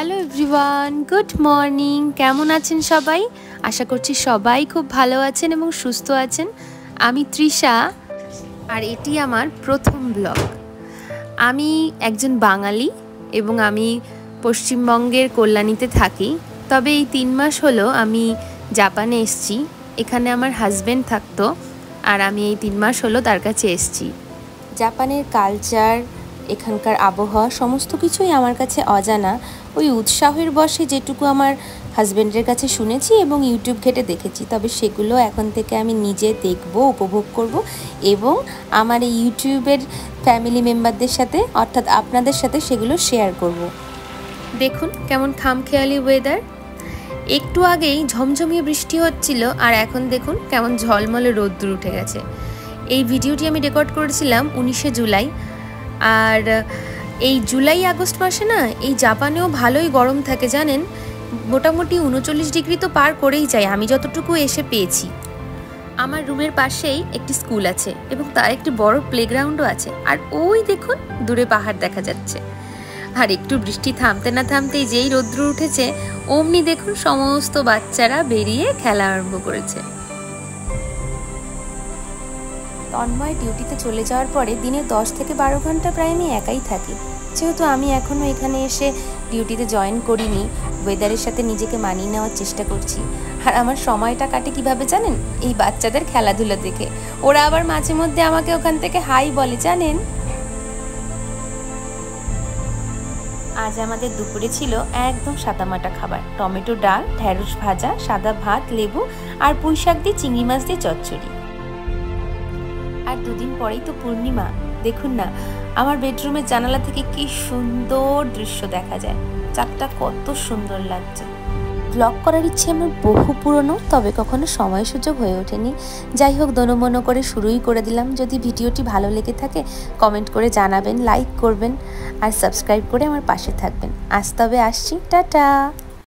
Hello everyone, good morning. কেমন আছেন সবাই? আশা করছি সবাই খুব ভালো আছেন এবং সুস্থ আছেন। আমি তৃষা, আর এটি আমার প্রথম ব্লগ। আমি একজন বাঙালি এবং আমি পশ্চিমবঙ্গের কল্যাণীতে থাকি। তবে এই 3 মাস হলো আমি জাপানে এসেছি। এখানে আমার হাজব্যান্ড থাকতো, আর আমি এই 3 মাস হলো তার কাছে এসেছি। জাপানের কালচার, এখানকার আবহাওয়া সমস্ত কিছুই আমার কাছে অজানা। ওই উৎসাহের বশে যেটুকু আমার হাজব্যান্ডের কাছে শুনেছি এবং ইউটিউব ঘেটে দেখেছি, তবে সেগুলো এখন থেকে আমি নিজে দেখব, উপভোগ করব এবং আমার এই ইউটিউবের ফ্যামিলি মেম্বারদের সাথে অর্থাৎ আপনাদের সাথে সেগুলো শেয়ার করব। দেখুন কেমন খামখেয়ালি ওয়েদার। একটু আগেই ঝমঝমিয়ে বৃষ্টি হচ্ছিল, আর এখন দেখুন কেমন ঝলমলে রোদ্দুর উঠে গেছে। এই ভিডিওটি আমি রেকর্ড করেছিলাম 19শে জুলাই। আর এই জুলাই আগস্ট মাসে না এই জাপানেও ভালোই গরম থাকে জানেন। মোটামুটি 39 ডিগ্রি তো পার করেই যায় আমি যতটুকু এসে পেয়েছি। আমার রুমের পাশেই একটি স্কুল আছে এবং তার একটি বড় প্লেগ্রাউন্ডও আছে। আর ওই দেখুন দূরে পাহাড় দেখা যাচ্ছে। আর একটু বৃষ্টি থামতে না থামতেই যেই রৌদ্র উঠেছে অমনি দেখুন সমস্ত বাচ্চারা বেরিয়ে খেলা আরম্ভ করেছে। তন্ময় ডিউটিতে চলে যাওয়ার পরে দিনে 10 থেকে 12 ঘন্টা প্রায় আমি একাই থাকি। যেহেতু আমি এখনও এখানে এসে ডিউটিতে জয়েন করিনি, ওয়েদারের সাথে নিজেকে মানিয়ে নেওয়ার চেষ্টা করছি। আর আমার সময়টা কাটে কিভাবে জানেন? এই বাচ্চাদের খেলাধুলো দেখে। ওরা আবার মাঝে মধ্যে আমাকে ওখান থেকে হাই বলে জানেন। আজ আমাদের দুপুরে ছিল একদম সাদামাটা খাবার। টমেটো ডাল, ঢেঁড়স ভাজা, সাদা ভাত, লেবু আর পুঁই শাক দিয়ে চিংড়ি মাছ দিয়ে চচ্চড়ি। আর দুদিন পরেই তো পূর্ণিমা। দেখুন না আমার বেডরুমের জানালা থেকে কি সুন্দর দৃশ্য দেখা যায়। চাঁদটা কত সুন্দর লাগছে। ব্লগ করার ইচ্ছে আমার বহু পুরনো, তবে কখনো সময় সুযোগ হয়ে ওঠেনি। যাই হোক, দোনোমনো করে শুরুই করে দিলাম। যদি ভিডিওটি ভালো লেগে থাকে কমেন্ট করে জানাবেন, লাইক করবেন আর সাবস্ক্রাইব করে আমার পাশে থাকবেন। আজ তবে আসছি, টাটা।